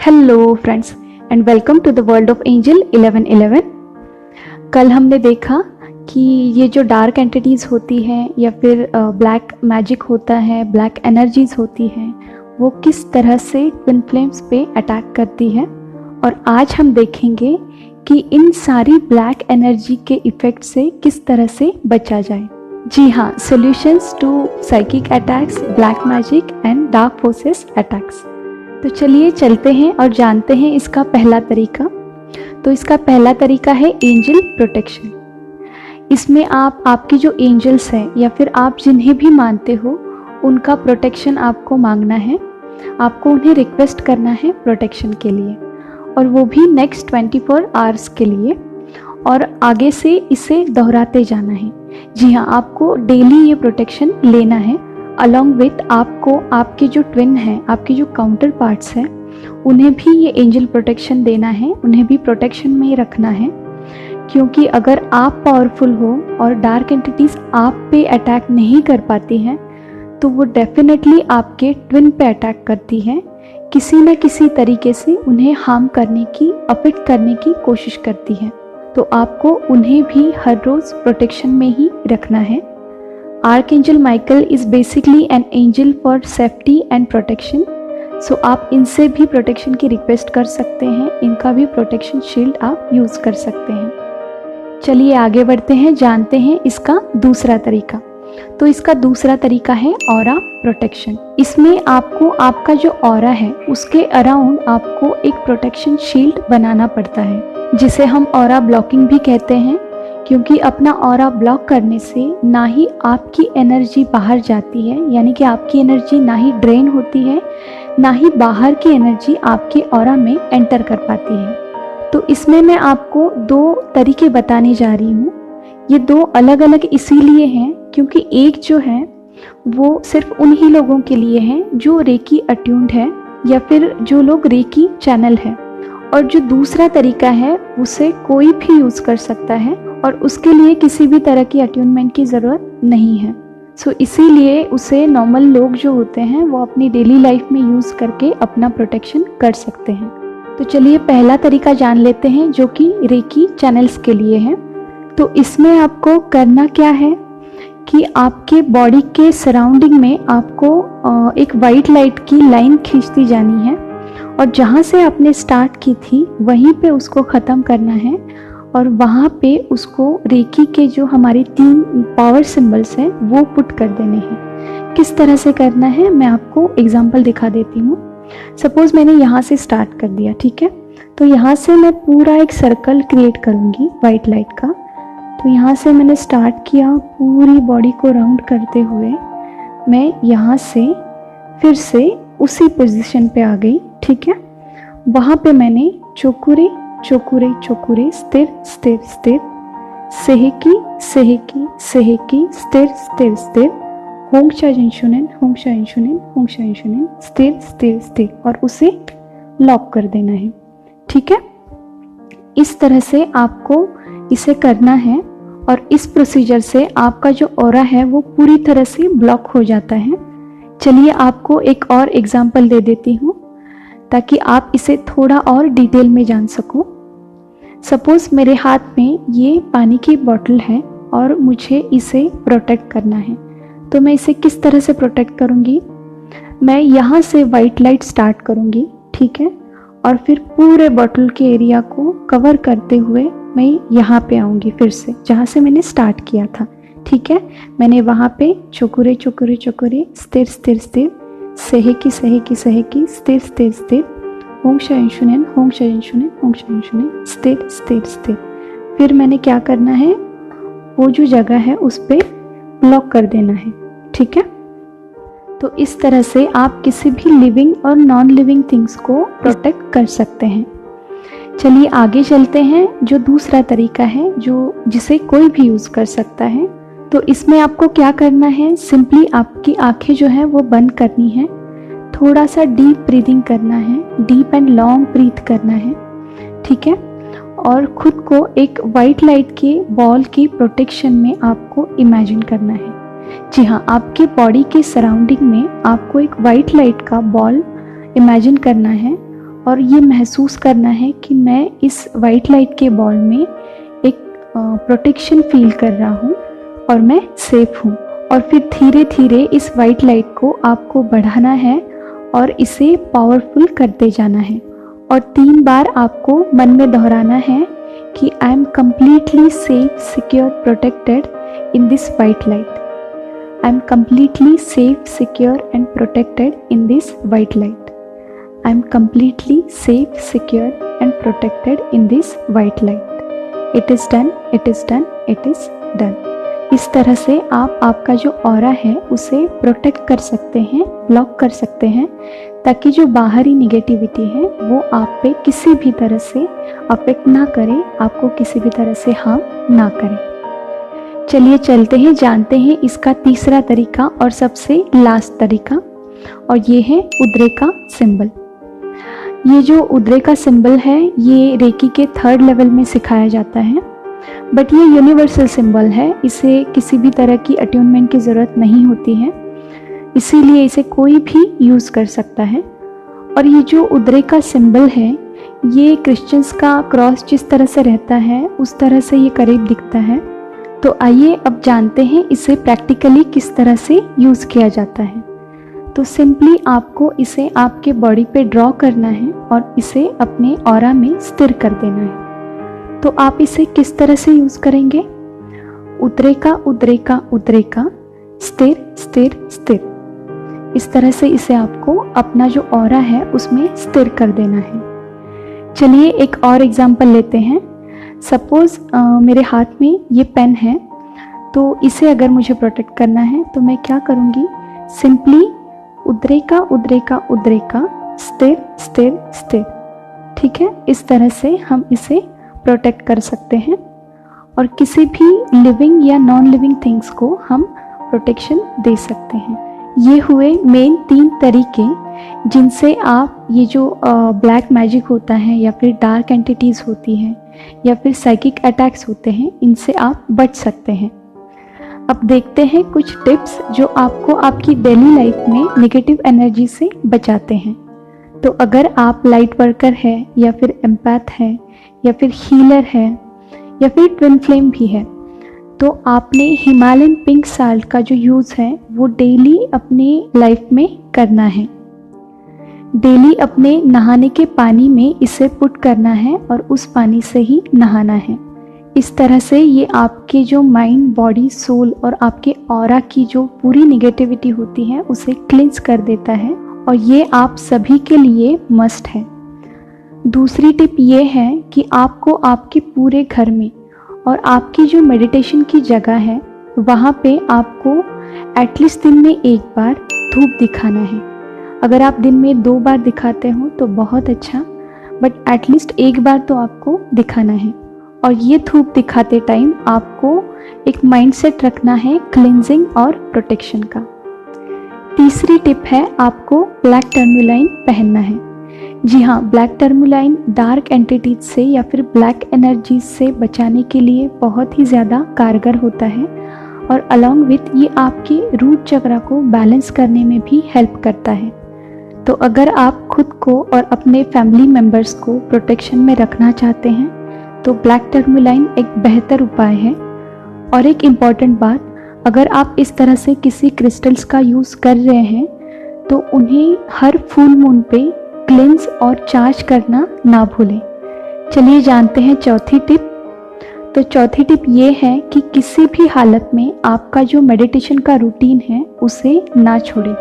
Hello friends and welcome to the world of angel 1111। कल हमने देखा कि ये जो डार्क एंटिटीज़ होती हैं या फिर ब्लैक मैजिक होता है, ब्लैक एनर्जीज होती हैं, वो किस तरह से ट्विन फ्लेम्स पे अटैक करती है। और आज हम देखेंगे कि इन सारी ब्लैक एनर्जी के इफ़ेक्ट से किस तरह से बचा जाए। जी हाँ, solutions to psychic attacks, black magic and dark forces attacks. तो चलिए चलते हैं और जानते हैं इसका पहला तरीका। तो इसका पहला तरीका है एंजल प्रोटेक्शन। इसमें आप आपके जो एंजल्स हैं या फिर आप जिन्हें भी मानते हो उनका प्रोटेक्शन आपको मांगना है। आपको उन्हें रिक्वेस्ट करना है प्रोटेक्शन के लिए, और वो भी नेक्स्ट 24 आवर्स के लिए, और आगे से इसे दोहराते जाना है। जी हाँ, आपको डेली ये प्रोटेक्शन लेना है। अलॉन्ग विथ आपको आपके जो ट्विन हैं, आपके जो काउंटर पार्ट्स हैं, उन्हें भी ये एंजल प्रोटेक्शन देना है, उन्हें भी प्रोटेक्शन में ही रखना है। क्योंकि अगर आप पावरफुल हो और डार्क एंटिटीज़ आप पे अटैक नहीं कर पाती हैं, तो वो डेफिनेटली आपके ट्विन पे अटैक करती हैं, किसी न किसी तरीके से उन्हें हार्म करने की, अफेक्ट करने की कोशिश करती हैं। तो आपको उन्हें भी हर रोज़ प्रोटेक्शन में ही रखना है। Archangel Michael is basically an angel for safety and protection. So आप इनसे भी प्रोटेक्शन की रिक्वेस्ट कर सकते हैं, इनका भी प्रोटेक्शन शील्ड आप यूज़ कर सकते हैं। चलिए आगे बढ़ते हैं, जानते हैं इसका दूसरा तरीका। तो इसका दूसरा तरीका है ऑरा प्रोटेक्शन। इसमें आपको आपका जो ऑरा है उसके अराउंड आपको एक प्रोटेक्शन शील्ड बनाना पड़ता है, जिसे हम ऑरा ब्लॉकिंग भी कहते हैं। क्योंकि अपना ऑरा ब्लॉक करने से ना ही आपकी एनर्जी बाहर जाती है, यानी कि आपकी एनर्जी ना ही ड्रेन होती है, ना ही बाहर की एनर्जी आपके ऑरा में एंटर कर पाती है। तो इसमें मैं आपको दो तरीके बताने जा रही हूँ। ये दो अलग अलग इसीलिए हैं क्योंकि एक जो है वो सिर्फ उन्हीं लोगों के लिए है जो रेकी अट्यून्ड है या फिर जो लोग रेकी चैनल है, और जो दूसरा तरीका है उसे कोई भी यूज़ कर सकता है और उसके लिए किसी भी तरह की अट्यूनमेंट की ज़रूरत नहीं है। सो इसीलिए उसे नॉर्मल लोग जो होते हैं वो अपनी डेली लाइफ में यूज़ करके अपना प्रोटेक्शन कर सकते हैं। तो चलिए पहला तरीका जान लेते हैं जो कि रेकी चैनल्स के लिए है। तो इसमें आपको करना क्या है कि आपके बॉडी के सराउंडिंग में आपको एक वाइट लाइट की लाइन खींचती जानी है, और जहाँ से आपने स्टार्ट की थी वहीं पे उसको ख़त्म करना है, और वहाँ पे उसको रेकी के जो हमारी 3 पावर सिंबल्स हैं वो पुट कर देने हैं। किस तरह से करना है मैं आपको एग्जांपल दिखा देती हूँ। सपोज़ मैंने यहाँ से स्टार्ट कर दिया, ठीक है। तो यहाँ से मैं पूरा एक सर्कल क्रिएट करूँगी वाइट लाइट का। तो यहाँ से मैंने स्टार्ट किया, पूरी बॉडी को राउंड करते हुए मैं यहाँ से फिर से उसी पोजीशन पे आ गई, ठीक है। वहाँ पे मैंने चोकुरे चोकुरे चोकुरे, स्थिर स्थिर स्थिर, सेहेकी सेहेकी सेहेकी, स्थिर स्थिर स्थिर, होंगशा जिनशुनेन होंगशा इंशुनेन होंगशा इंशुनेन, स्थिर स्थिर स्थिर, और उसे लॉक कर देना है, ठीक है। इस तरह से आपको इसे करना है, और इस प्रोसीजर से आपका जो ऑरा है वो पूरी तरह से ब्लॉक हो जाता है। चलिए आपको एक और एग्जाम्पल दे देती हूँ ताकि आप इसे थोड़ा और डिटेल में जान सको। सपोज़ मेरे हाथ में ये पानी की बॉटल है और मुझे इसे प्रोटेक्ट करना है। तो मैं इसे किस तरह से प्रोटेक्ट करूँगी? मैं यहाँ से वाइट लाइट स्टार्ट करूँगी, ठीक है, और फिर पूरे बॉटल के एरिया को कवर करते हुए मैं यहाँ पे आऊँगी, फिर से जहाँ से मैंने स्टार्ट किया था, ठीक है। मैंने वहाँ पे चोकुरे चोकुरे चोकुरे, स्थिर स्थिर स्थिर, सेहेकी सेहेकी सेहेकी, स्थिर स्थिर स्थिर, होंगशा इंशुनेन होंगशा इंशुनेन होंगशा इंशुनेन, स्थिर स्थिर स्थिर। फिर मैंने क्या करना है, वो जो जगह है उस पर ब्लॉक कर देना है, ठीक है। तो इस तरह से आप किसी भी लिविंग और नॉन लिविंग थिंग्स को प्रोटेक्ट कर सकते हैं। चलिए आगे चलते हैं। जो दूसरा तरीका है जिसे कोई भी यूज़ कर सकता है, तो इसमें आपको क्या करना है, सिंपली आपकी आंखें जो है वो बंद करनी है, थोड़ा सा डीप ब्रीदिंग करना है, डीप एंड लॉन्ग ब्रीथ करना है, ठीक है। और खुद को एक वाइट लाइट के बॉल की प्रोटेक्शन में आपको इमेजिन करना है। जी हाँ, आपके बॉडी के सराउंडिंग में आपको एक वाइट लाइट का बॉल इमेजिन करना है, और ये महसूस करना है कि मैं इस वाइट लाइट के बॉल में एक प्रोटेक्शन फील कर रहा हूँ और मैं सेफ हूँ। और फिर धीरे धीरे इस वाइट लाइट को आपको बढ़ाना है और इसे पावरफुल करते जाना है। और 3 बार आपको मन में दोहराना है कि I am completely safe, secure, protected in this white light. I am completely safe, secure and protected in this white light. I am completely safe, secure and protected in this white light. It is done, it is done, it is done. इस तरह से आप आपका जो aura है उसे protect कर सकते हैं, ब्लॉक कर सकते हैं, ताकि जो बाहरी निगेटिविटी है वो आप पे किसी भी तरह से अफेक्ट ना करे, आपको किसी भी तरह से हार्म ना करे। चलिए चलते हैं, जानते हैं इसका तीसरा तरीका और सबसे लास्ट तरीका, और ये है उद्रेका सिंबल। ये जो उद्रेका सिंबल है ये रेकी के 3rd लेवल में सिखाया जाता है, बट ये यूनिवर्सल सिंबल है, इसे किसी भी तरह की अट्यूनमेंट की ज़रूरत नहीं होती है, इसीलिए इसे कोई भी यूज़ कर सकता है। और ये जो उद्रेका सिंबल है ये क्रिश्चियंस का क्रॉस जिस तरह से रहता है उस तरह से ये करीब दिखता है। तो आइए अब जानते हैं इसे प्रैक्टिकली किस तरह से यूज़ किया जाता है। तो सिंपली आपको इसे आपके बॉडी पे ड्रॉ करना है और इसे अपने ऑरा में स्थिर कर देना है। तो आप इसे किस तरह से यूज़ करेंगे? उद्रेका उद्रेका उद्रेका, स्थिर स्थिर स्थिर। इस तरह से इसे आपको अपना जो ऑरा है उसमें स्थिर कर देना है। चलिए एक और एग्जांपल लेते हैं। सपोज़ मेरे हाथ में ये पेन है, तो इसे अगर मुझे प्रोटेक्ट करना है तो मैं क्या करूँगी? सिंपली उद्रेका उद्रेका उद्रेका, स्थिर स्थिर स्थिर। ठीक है, इस तरह से हम इसे प्रोटेक्ट कर सकते हैं और किसी भी लिविंग या नॉन लिविंग थिंग्स को हम प्रोटेक्शन दे सकते हैं। ये हुए मेन 3 तरीके जिनसे आप ये जो ब्लैक मैजिक होता है या फिर डार्क एंटिटीज़ होती हैं या फिर साइकिक अटैक्स होते हैं, इनसे आप बच सकते हैं। अब देखते हैं कुछ टिप्स जो आपको आपकी डेली लाइफ में नेगेटिव एनर्जी से बचाते हैं। तो अगर आप लाइट वर्कर है या फिर एम्पैथ है या फिर हीलर है या फिर ट्विन फ्लेम भी है, तो आपने हिमालयन पिंक साल्ट का जो यूज़ है वो डेली अपनी लाइफ में करना है। डेली अपने नहाने के पानी में इसे पुट करना है और उस पानी से ही नहाना है। इस तरह से ये आपके जो माइंड, बॉडी, सोल और आपके ऑरा की जो पूरी नेगेटिविटी होती है उसे क्लिंस कर देता है, और ये आप सभी के लिए मस्ट है। दूसरी टिप ये है कि आपको आपके पूरे घर में और आपकी जो मेडिटेशन की जगह है वहाँ पे आपको एटलीस्ट दिन में 1 बार धूप दिखाना है। अगर आप दिन में 2 बार दिखाते हो तो बहुत अच्छा, बट एटलीस्ट 1 बार तो आपको दिखाना है। और ये धूप दिखाते टाइम आपको एक माइंडसेट रखना है क्लिनजिंग और प्रोटेक्शन का। तीसरी टिप है आपको ब्लैक टर्मोलाइन पहनना है। जी हाँ, ब्लैक टर्मोलाइन डार्क एंटिटीज से या फिर ब्लैक एनर्जीज से बचाने के लिए बहुत ही ज़्यादा कारगर होता है, और अलॉन्ग विथ ये आपके रूट चक्रा को बैलेंस करने में भी हेल्प करता है। तो अगर आप खुद को और अपने फैमिली मेम्बर्स को प्रोटेक्शन में रखना चाहते हैं तो ब्लैक टर्मोलाइन एक बेहतर उपाय है। और एक इम्पॉर्टेंट बात, अगर आप इस तरह से किसी क्रिस्टल्स का यूज़ कर रहे हैं तो उन्हें हर फुल मून पे क्लेंस और चार्ज करना ना भूलें। चलिए जानते हैं चौथी टिप। तो चौथी टिप ये है कि किसी भी हालत में आपका जो मेडिटेशन का रूटीन है उसे ना छोड़ें,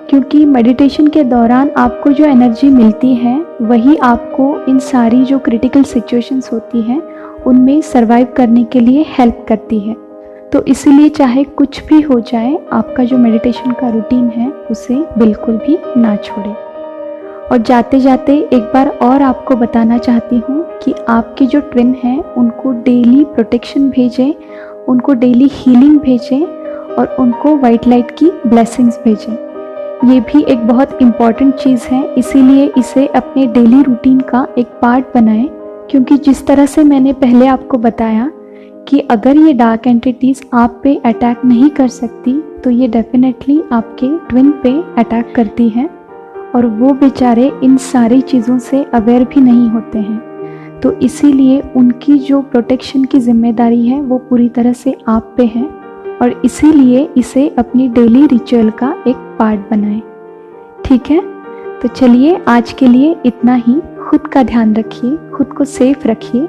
क्योंकि मेडिटेशन के दौरान आपको जो एनर्जी मिलती है वही आपको इन सारी जो क्रिटिकल सिचुएशंस होती हैं उनमें सरवाइव करने के लिए हेल्प करती है। तो इसीलिए चाहे कुछ भी हो जाए, आपका जो मेडिटेशन का रूटीन है उसे बिल्कुल भी ना छोड़ें। और जाते जाते एक बार और आपको बताना चाहती हूँ कि आपके जो ट्विन हैं उनको डेली प्रोटेक्शन भेजें, उनको डेली हीलिंग भेजें और उनको वाइट लाइट की ब्लेसिंग्स भेजें। ये भी एक बहुत इम्पॉर्टेंट चीज़ है, इसीलिए इसे अपने डेली रूटीन का एक पार्ट बनाएं। क्योंकि जिस तरह से मैंने पहले आपको बताया कि अगर ये डार्क एंटिटीज़ आप पे अटैक नहीं कर सकती तो ये डेफिनेटली आपके ट्विन पे अटैक करती है, और वो बेचारे इन सारी चीज़ों से अवेयर भी नहीं होते हैं। तो इसीलिए उनकी जो प्रोटेक्शन की जिम्मेदारी है वो पूरी तरह से आप पे है, और इसीलिए इसे अपनी डेली रिचुअल का एक पार्ट बनाएं। ठीक है, तो चलिए आज के लिए इतना ही। खुद का ध्यान रखिए, खुद को सेफ रखिए।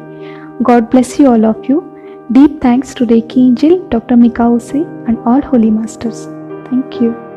God bless you all of you. Deep thanks to Reiki Angel, Dr. Mikao Se, and all Holy Masters. Thank you.